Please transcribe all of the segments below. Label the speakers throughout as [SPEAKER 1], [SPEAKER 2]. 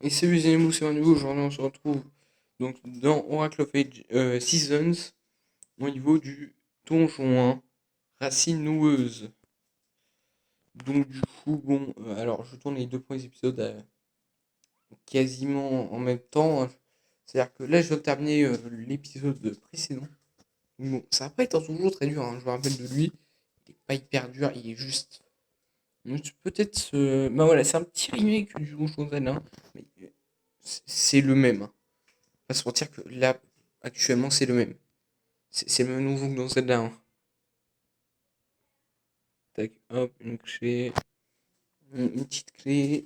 [SPEAKER 1] Et salut les amis, c'est Manu. Aujourd'hui on se retrouve donc dans Oracle of Age Seasons au niveau du donjon 1, Racine noueuse. Donc du coup, bon, alors je tourne les deux premiers épisodes quasiment en même temps, hein. C'est-à-dire que là je viens de terminer l'épisode précédent. Bon, ça va pas être toujours très dur, hein, je me rappelle de lui. Il est pas hyper dur, il est juste peut-être... Bah voilà, c'est un petit remake du Donjon Z, hein, mais c'est le même, hein. Pas se mentir que là, actuellement, c'est le même. C'est le même donjon que dans celle-là, hein. Tac, hop, une clé, une petite clé.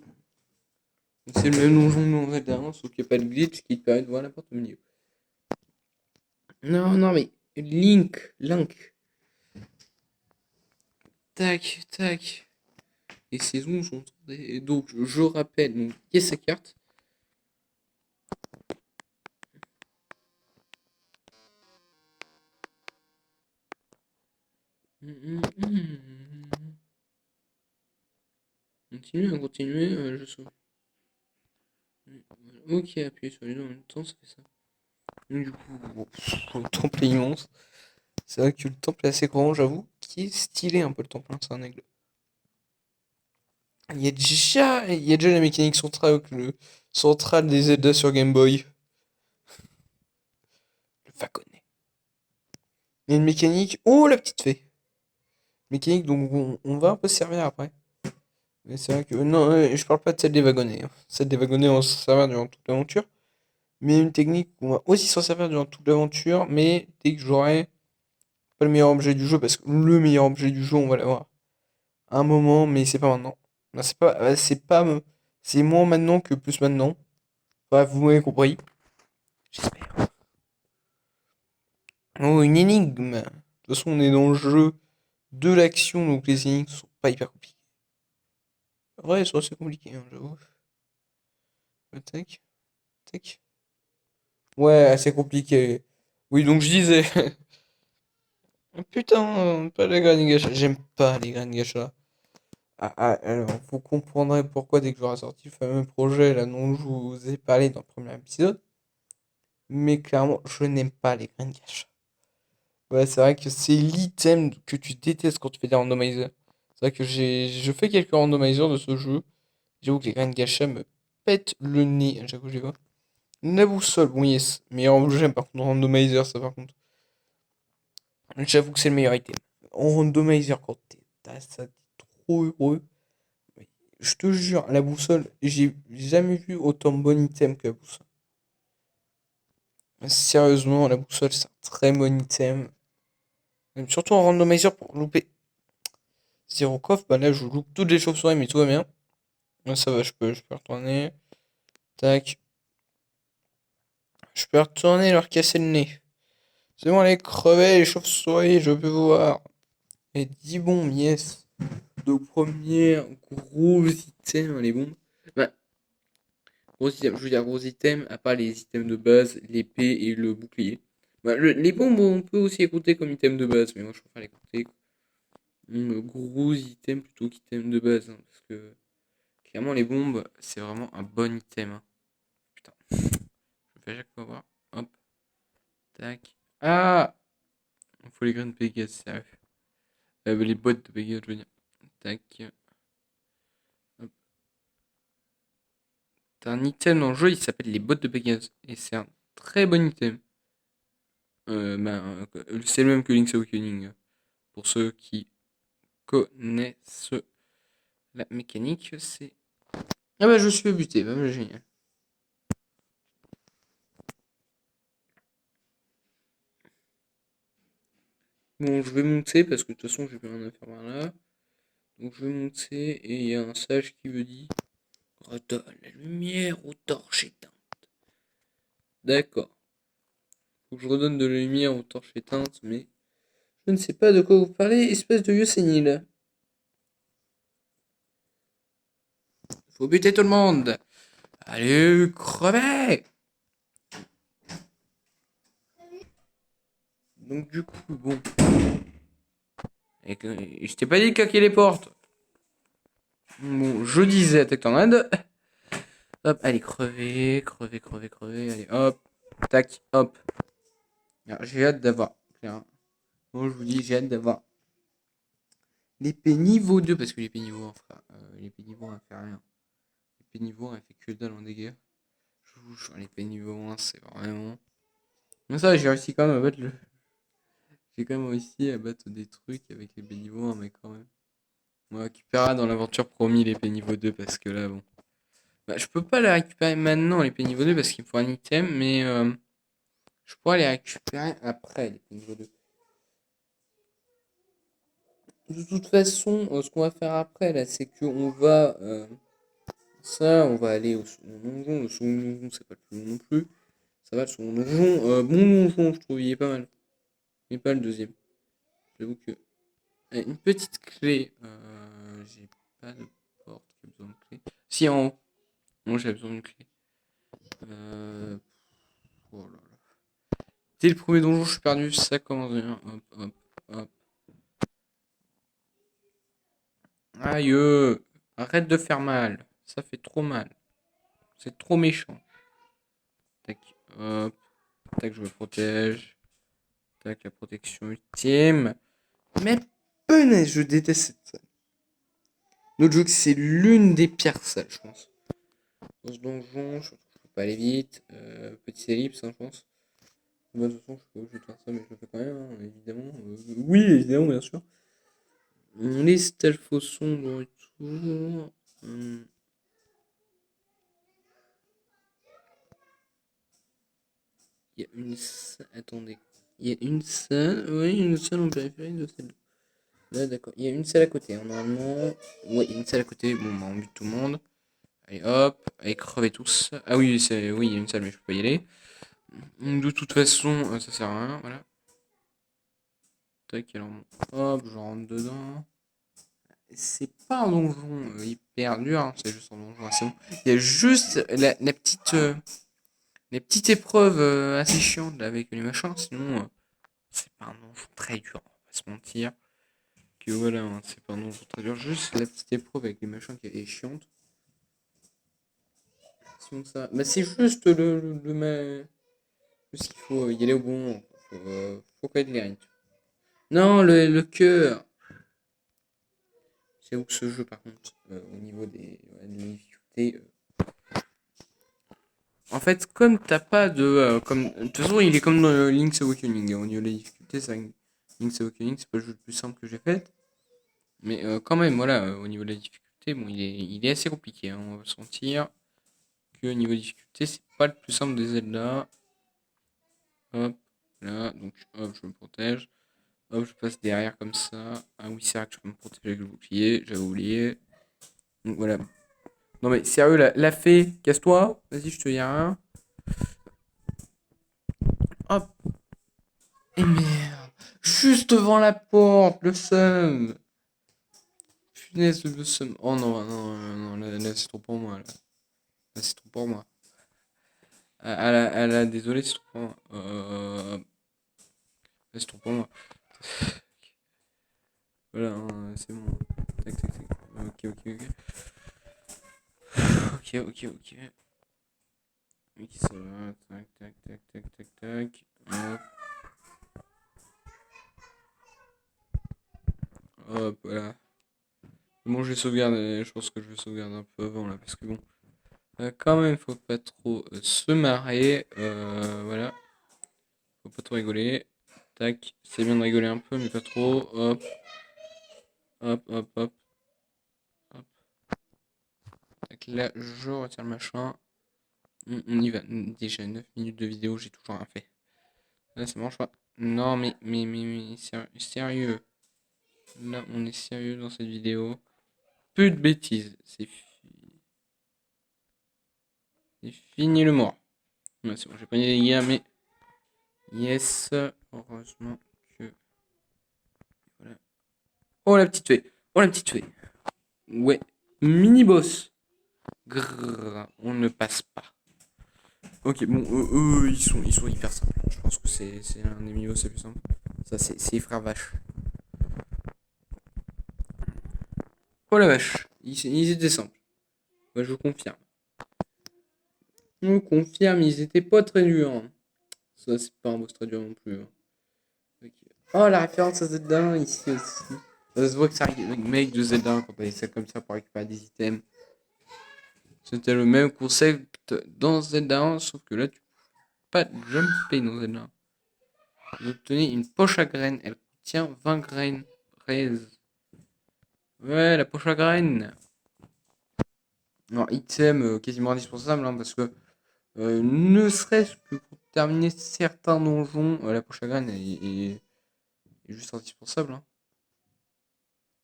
[SPEAKER 1] C'est le même donjon que dans celle-là, hein, sauf qu'il n'y a pas de glitch qui te permet de voir la porte au milieu. Non, non, mais Link. Tac, tac. Les saisons sont... Donc, je rappelle, donc, il y a sa carte. Continuer, je sauve. Ok, appuyez sur les deux en même temps, ça fait ça. Donc, du coup, bon, le temple est immense. C'est vrai que le temple est assez grand, j'avoue, qui est stylé un peu le temple, hein, c'est un aigle. Il y a déjà la mécanique centrale des Zelda sur Game Boy. Le Faconnet. Il y a une mécanique. Oh, la petite fée! Mécanique dont on va un peu se servir après. Mais c'est vrai que. Non, je parle pas de celle des wagonnets, hein. Celle des wagonnets, on va s'en servir durant toute l'aventure. Mais il y a une technique où on va aussi s'en servir durant toute l'aventure, mais dès que j'aurai pas le meilleur objet du jeu, parce que le meilleur objet du jeu, on va l'avoir à un moment, mais c'est pas maintenant. Non, c'est moins maintenant que plus maintenant. Bref, vous m'avez compris. J'espère. Oh, une énigme. De toute façon, on est dans le jeu de l'action, donc les énigmes sont pas hyper compliquées. Ouais, elles sont assez compliquées, hein, j'avoue. Tac, tac. Ouais, assez compliqué. Oui, donc je disais. Putain, pas les graines gacha. J'aime pas les graines gacha. Alors, vous comprendrez pourquoi dès que j'aurai sorti le fameux projet là dont je vous ai parlé dans le premier épisode. Mais clairement, je n'aime pas les graines gacha. Ouais, c'est vrai que c'est l'item que tu détestes quand tu fais des randomizers. C'est vrai que je fais quelques randomizers de ce jeu. J'avoue que les graines gacha me pètent le nez à chaque fois que je les vois. La boussole, bon yes. Meilleur objet, par contre, en randomizer, ça par contre. J'avoue que c'est le meilleur item. En randomizer, quand t'as ça, t'es trop heureux. Mais je te jure, la boussole, j'ai jamais vu autant bon item que la boussole. Sérieusement, la boussole, c'est un très bon item. Même surtout en randomizer pour louper zéro coffre, bah là je loupe toutes les chauves-souris, mais tout va bien. Ouais, ça va, je peux retourner. Tac. Je peux retourner leur casser le nez. C'est bon, allez, crever les chauves-souris, je peux voir. Et 10 bombes, yes. Donc, premier gros item, les bombes. Bah, gros item, je veux dire gros item, à part les items de base, l'épée et le bouclier. Bah, les bombes, on peut aussi écouter comme item de base, mais moi je préfère les écouter gros item plutôt qu'item de base, hein, parce que clairement, les bombes, c'est vraiment un bon item, hein. Putain, je fais à chaque fois voir. Hop, tac. Ah! Il faut les graines de Pégase, sérieux. Les bottes de Pégase, je veux dire. Tac. Hop. T'as un item dans le jeu, il s'appelle les bottes de Pégase. Et c'est un très bon item. C'est le même que Link's Awakening. Pour ceux qui connaissent la mécanique, c'est. Ah bah, je suis buté, bah, génial. Bon, je vais monter parce que de toute façon, j'ai plus rien à faire par là. Donc, je vais monter et il y a un sage qui me dit redonne la lumière aux torches éteintes. D'accord. Faut que je redonne de la lumière aux torches éteintes, mais je ne sais pas de quoi vous parlez, espèce de vieux sénile. Faut buter tout le monde. Allez, crevez. Donc du coup, bon. Je t'ai pas dit de claquer les portes. Bon, je disais attaque tornade. Hop, allez, crever. Allez, hop. Tac, hop. Alors, j'ai hâte d'avoir. Bon, je vous dis, j'ai hâte d'avoir l'épée niveau 2. Parce que l'épée niveau 1, frère. L'épée niveau 1, elle fait rien. L'épée niveau 1, elle fait que dalle en dégâts. Je vous jure, l'épée niveau 1, c'est vraiment. Mais ça, j'ai réussi quand même à battre le. J'ai quand même réussi à battre des trucs avec l'épée niveau 1, mais quand même. On récupérera dans l'aventure promis l'épée niveau 2 parce que là, bon. Bah, je peux pas la récupérer maintenant, l'épée niveau 2, parce qu'il me faut un item, mais je pourrais les récupérer après, l'épée niveau 2. De toute façon, ce qu'on va faire après, là, c'est qu'on va. On va aller au second donjon. Le second donjon, c'est pas le plus long non plus. Ça va, le second donjon. Bon donjon, je trouve, il est pas mal. Il est pas le deuxième. J'avoue que. Une petite clé. J'ai pas de porte qui a besoin de clé. Si, en haut. Non, j'ai besoin d'une clé. Oh là là. Dès le premier donjon, je suis perdu. Ça commence bien. Hop, hop, hop. Aïe. Arrête de faire mal. Ça fait trop mal. C'est trop méchant. Tac, hop. Tac, je me protège. Tac, la protection ultime. Mais punaise, je déteste cette salle. Notre jeu, c'est l'une des pires salles, je pense. Dans ce donjon, je peux pas aller vite. Petite ellipse, hein, je pense. De toute façon, je suis pas obligé de faire ça, mais je le fais quand même, hein, évidemment. Oui, évidemment, bien sûr. Les Stalfos sont de retour. Il y a une salle. Attendez. Il y a une salle. Oui, une salle en périphérie de celle-là. Là, d'accord. Il y a une salle à côté, hein, normalement. Ouais, il y a une salle à côté. Bon, bah, on bute tout le monde. Allez, hop. Allez, crevez tous. Ah oui, oui, il y a une salle, mais je peux pas y aller. De toute façon, ça sert à rien. Voilà. Tac, alors, hop, je rentre dedans. C'est pas un donjon hyper dur, hein, c'est juste un donjon assez bon. Il y a juste la petite, les petites épreuves assez chiantes là, avec les machins, sinon c'est pas un donjon très dur, on va pas se mentir. Que voilà, hein, c'est pas un donjon très dur, juste la petite épreuve avec les machins qui est chiante. Sinon ça, bah c'est juste juste qu'il faut y aller au bon moment. Faut connaître les règles. Non, le cœur. C'est où que ce jeu par contre, au niveau des difficultés. En fait, comme t'as pas de. De toute façon, il est comme dans Link's Awakening. Au niveau des difficultés, Link's Awakening, c'est pas le jeu le plus simple que j'ai fait. Mais quand même, voilà, au niveau de la difficulté, bon, il est assez compliqué, hein, on va se mentir. Que au niveau de difficulté, c'est pas le plus simple des Zelda. Hop, là, donc hop, je me protège. Hop, je passe derrière comme ça. Ah oui, c'est vrai que je peux me protéger avec le bouclier, j'avais oublié. Donc voilà. Non mais sérieux, la fée, casse-toi. Vas-y, je te dis rien. Hop. Et merde. Juste devant la porte, le seum. Punaise, le seum. Oh non, non, là, c'est trop pour moi. Là, c'est trop pour moi. Désolé, c'est trop pour moi. Là, c'est trop pour moi. Voilà, hein, c'est bon. Tac, tac, tac. Ok. Ok. Ok, ça va. Tac. Hop, hop, voilà. Bon, je vais sauvegarder. Je pense que je vais sauvegarder un peu avant là, parce que bon. Quand même, faut pas trop se marrer. Voilà. Faut pas trop rigoler. Tac. C'est bien de rigoler un peu, mais pas trop. Hop. Hop. Tac, là, je retire le machin. On y va. Déjà 9 minutes de vidéo, j'ai toujours rien fait. Là, ça marche pas. Non, mais sérieux. Là, on est sérieux dans cette vidéo. Peu de bêtises. C'est fini le mort. Ouais, c'est bon, j'ai pas les dégâts, mais. Yes. Heureusement que. Voilà. Oh la petite fée. Ouais. Mini boss. Grrr, on ne passe pas. Ok, bon, eux, ils sont hyper simples. Je pense que c'est un des mini boss les plus simples. Ça, c'est les frères vaches. Oh la vache. Ils étaient simples. Moi, je vous confirme. On confirme, ils étaient pas très durs, hein. Ça, c'est pas un boss très dur non plus, hein. Ok. Oh, la référence à Zelda ici aussi. Ça se voit que c'est un mec de Zelda quand on fait ça comme ça pour récupérer des items. C'était le même concept dans Zelda 1, sauf que là, tu peux pas jumper dans Zelda 1. Vous obtenez une poche à graines. Elle contient 20 graines. Fraise. Ouais, la poche à graines. Alors, item quasiment indispensable, hein, parce que ne serait-ce que pour terminer certains donjons, la poche à graines est juste indispensable, hein.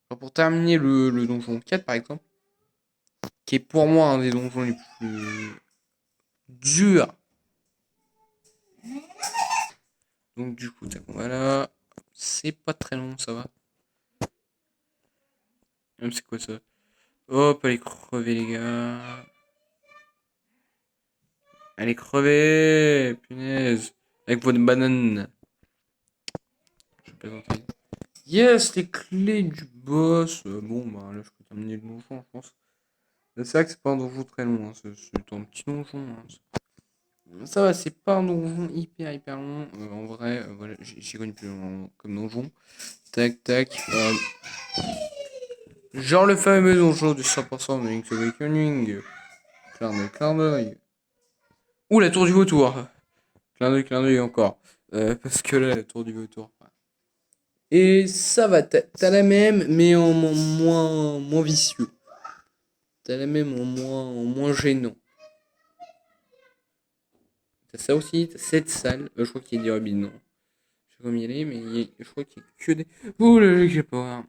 [SPEAKER 1] Genre pour terminer le donjon 4 par exemple, qui est pour moi un des donjons les plus durs. Donc du coup, tac, voilà. C'est pas très long, ça va. Même c'est quoi ça? Hop, allez crever les gars. Allez crever, punaise. Avec votre banane. Je plaisante. Yes, les clés du boss. Bon, bah là, je peux terminer le donjon, je pense. Là, c'est vrai que c'est pas un donjon très long, hein. C'est un petit donjon, hein. Ça va, c'est pas un donjon hyper long. En vrai, voilà, j'ai connu plus long comme donjon. Tac, tac. Genre le fameux donjon du 100% de Link's Awakening. Clin d'œil. Ouh, la tour du vautour. Clin d'œil encore. Parce que là, la tour du vautour. Et ça va, t'as la même, mais en moins vicieux. T'as la même en moins gênant. T'as ça aussi, t'as cette salle. Je crois qu'il y a des robins, non. Je sais pas y aller, mais je crois qu'il y a que des. Ouh là là, j'ai pas.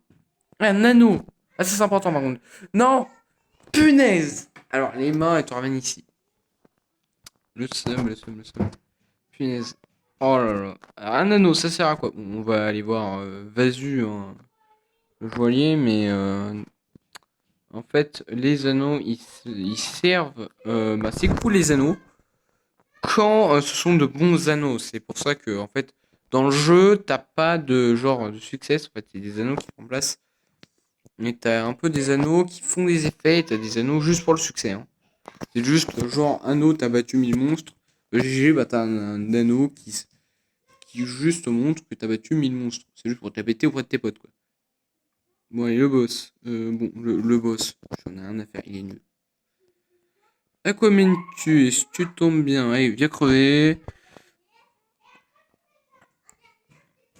[SPEAKER 1] Un anneau. Ah, ça c'est important par contre. Non. Punaise. Alors, les mains, elles te ramènent ici. Le seum. Punaise. Oh là là. Alors, un anneau, ça sert à quoi? Bon, on va aller voir Vasu, hein, le joaillier, mais en fait, les anneaux, ils servent. Bah, c'est cool les anneaux quand ce sont de bons anneaux. C'est pour ça que, en fait, dans le jeu, t'as pas de genre de succès. En fait, c'est des anneaux qui remplacent. Mais t'as un peu des anneaux qui font des effets. Et t'as des anneaux juste pour le succès, hein. C'est juste genre anneau, t'as battu 1000 monstres. GG, bah t'as un anneau qui juste montre que t'as battu 1000 monstres. C'est juste pour t'appêter auprès de tes potes, quoi. Bon, allez, le boss. Bon, le boss. J'en ai rien à faire, il est nul. Aquaman si tu tombes bien. Allez, viens crever.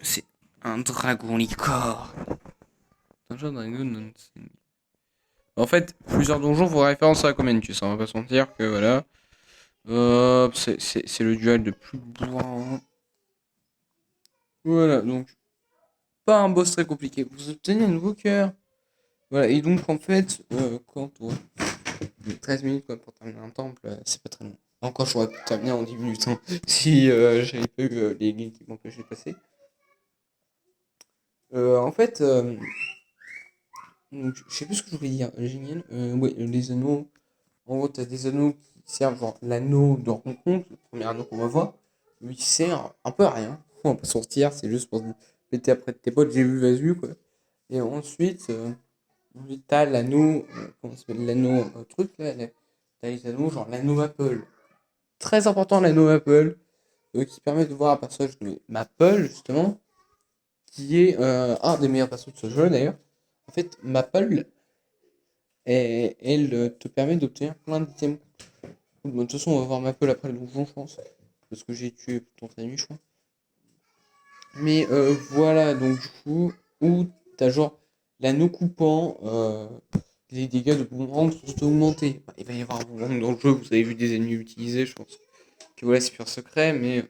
[SPEAKER 1] C'est un dragon licorne. Dungeon Dragon Nonsense. En fait, plusieurs donjons font référence à Aquaman, on va pas se mentir que voilà. Hop, c'est le duel de plus loin. Voilà, donc pas un boss très compliqué. Vous obtenez un nouveau cœur. Voilà, et donc en fait, quand on 13 minutes quoi, pour terminer un temple, c'est pas très long. Encore, j'aurais pu terminer en 10 minutes, hein, si j'avais pas eu les lignes qui m'empêchaient de passer. En fait, donc, je sais plus ce que je voulais dire. Génial. Ouais, les anneaux. En gros, t'as des anneaux qui servent, genre l'anneau de rencontre, le premier anneau qu'on va voir. Lui, il sert un peu à rien. On va pas sortir, c'est juste pour se péter après de tes potes. J'ai vu Vasu, quoi. Et ensuite, t'as l'anneau, comment ça s'appelle, l'anneau truc là, t'as les anneaux, genre l'anneau Apple. Très important l'anneau Apple, qui permet de voir un personnage de Maple, justement, qui est un des meilleurs personnages de ce jeu d'ailleurs. En fait, Maple, elle te permet d'obtenir plein d'items. Bon, de toute façon, on va voir Maple après le donjon, je pense. Parce que j'ai tué ton ami, je crois. Mais voilà, donc du coup, où t'as genre l'anneau coupant, les dégâts de boomerang sont augmentés. Bah, il va y avoir un boomerang dans le jeu, vous avez vu des ennemis utilisés, je pense. Que voilà, c'est pur secret, mais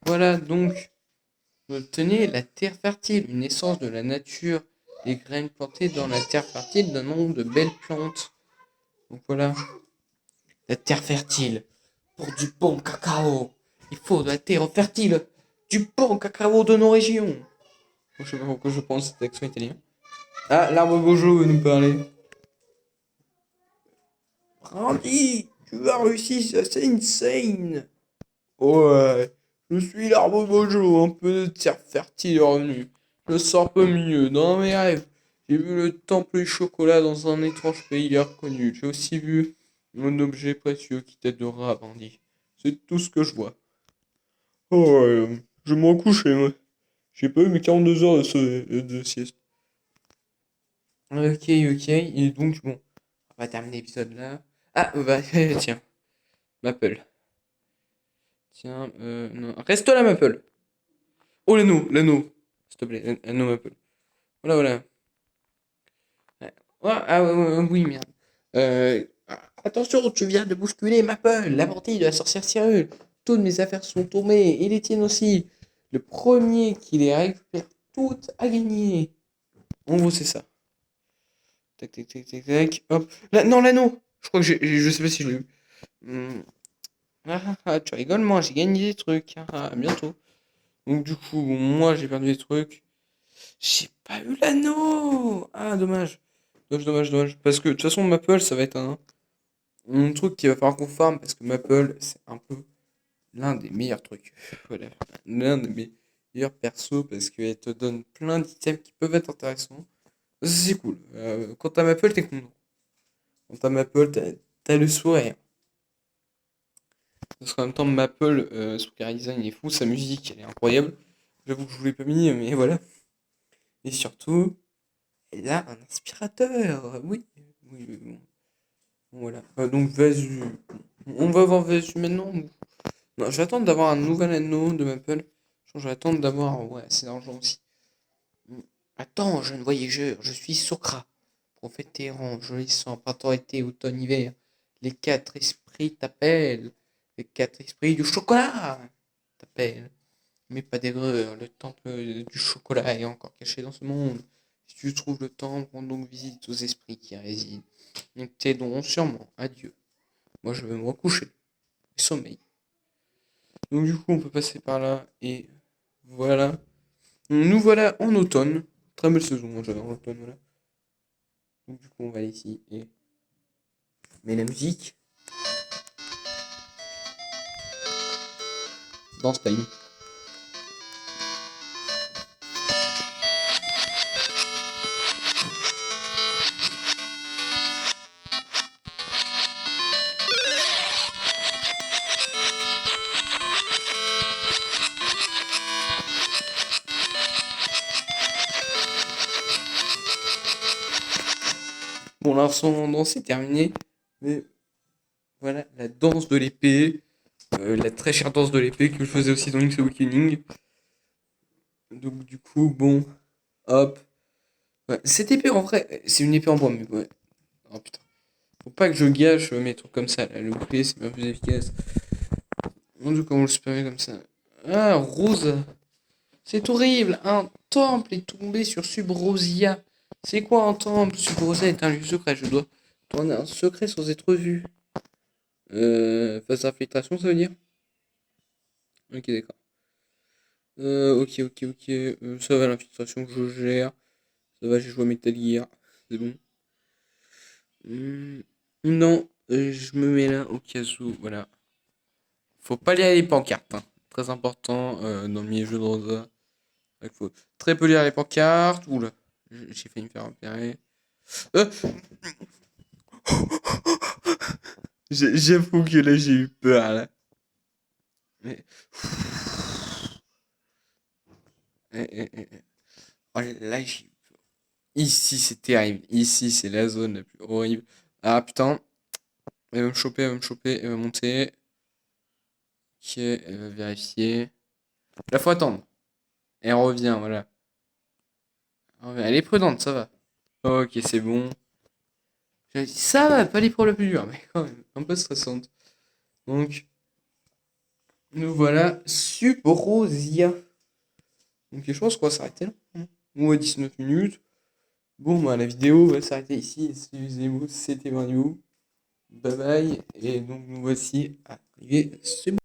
[SPEAKER 1] voilà, donc, obtenez la terre fertile, une essence de la nature. Les graines plantées dans la terre fertile donnent nombre de belles plantes. Donc voilà, la terre fertile. Pour du bon cacao, il faut de la terre fertile. Du bon cacao de nos régions. Je sais pas pourquoi je pense cet accent italien. Ah, l'arbre Bojo veut nous parler. Randy, tu as réussi, ça c'est insane. Ouais, je suis l'arbre Bojo, un peu de terre fertile est revenu. Je sors peu mieux, dans mes rêves. J'ai vu le temple du chocolat dans un étrange pays inconnu. J'ai aussi vu Mon objet précieux qui t'aidera, bandit. C'est tout ce que je vois. Oh, ouais, je vais me recoucher, moi. J'ai pas eu mes 42 heures de sieste. Ok, ok. Et donc, bon, on va terminer l'épisode là. Ah, bah, tiens, Maple. Tiens, non. Reste là, Maple. Oh, l'anneau. S'il te plaît, l'anneau Maple. Voilà, voilà. Ouais. Ah, oui, merde. Attention, tu viens de bousculer Maple, la portée de la sorcière Cyril. Toutes mes affaires sont tombées, et les tiennes aussi. Le premier qui les récupère toutes a gagné. En gros, c'est ça. Tac, tac, tac, tac, tac. Hop. Là, non, l'anneau. Je crois que je sais pas si je l'ai eu. Tu rigoles, moi, j'ai gagné des trucs. À bientôt. Donc, du coup, bon, moi, j'ai perdu des trucs. J'ai pas eu l'anneau. Ah, dommage. Dommage, dommage, dommage. Parce que, de toute façon, Maple, ça va être un truc qu'il va falloir qu'on farme. Parce que Maple, c'est un peu l'un des meilleurs trucs. Voilà. L'un des meilleurs persos. Parce qu'elle te donne plein d'items qui peuvent être intéressants. Ça, c'est cool. Quand t'as Maple, t'es content. Quand t'as Maple, t'as le sourire. Parce qu'en même temps, Maple, son car design il est fou, sa musique elle est incroyable. J'avoue que je vous l'ai pas mis, mais voilà. Et surtout, elle a un inspirateur. Oui, oui, oui, bon. Bon, voilà. Donc, Vasu. On va voir Vasu maintenant. Non, je vais attendre d'avoir un nouvel anneau de Maple. Je vais attendre d'avoir ouais, assez d'argent aussi. Attends, jeune voyageur, je suis Socra. Prophète errant, jaunissant, printemps, été, automne, hiver. Les quatre esprits t'appellent. Les quatre esprits du chocolat t'appellent. Mais pas d'erreur, le temple du chocolat est encore caché dans ce monde. Si tu trouves le temple, rends donc visite aux esprits qui y résident. Ils t'aideront sûrement. Adieu. Moi, je vais me recoucher. Sommeil. Donc, du coup, on peut passer par là. Et voilà. Nous voilà en automne. Très belle saison, moi, j'adore l'automne. Voilà. Donc, du coup, on va aller ici et. Mais la musique. Dance time. Bon, l'instant danse est terminé. Mais voilà, la danse de l'épée. La très chère danse de l'épée que je faisais aussi dans Link's Awakening. Donc, du coup, bon. Hop. Ouais, cette épée, en vrai, c'est une épée en bois, mais ouais. Oh putain. Faut pas que je gâche mes trucs comme ça, là. Le bouclier, c'est bien plus efficace. Mon dieu, comment le supprimer comme ça. Ah, Rose. C'est horrible. Un temple est tombé sur Subrosia. C'est quoi un temple? Subrosia est un lieu secret. Je dois tourner un secret sans être vu. Phase d'infiltration, ça veut dire? Ok, d'accord. Ok, ok, ok. Ça va, l'infiltration que je gère. Ça va, j'ai joué à Metal Gear. C'est bon. Non, je me mets là au cas où. Voilà. Faut pas lire les pancartes, hein. Très important dans mes jeux de Rosa. Il faut très peu lire les pancartes. Oula, j'ai failli me faire repérer. Euh, J'avoue que là j'ai eu peur là. Mais... Oh là ici c'est terrible. Ici c'est la zone la plus horrible. Ah putain, elle va me choper, elle va me choper, elle va monter. Ok, elle va vérifier. Là faut attendre. Elle revient, voilà. Elle est prudente, ça va. Ok, c'est bon. J'avais dit, ça va, pas les problèmes plus durs, mais quand même, un peu stressante. Donc, nous voilà, Subrosia. Donc, je pense qu'on va s'arrêter là. Ou à 19 minutes. Bon, bah, la vidéo va s'arrêter ici. Excusez-moi, c'était Marniou. Bye bye. Et donc, nous voici arrivés. C'est bon.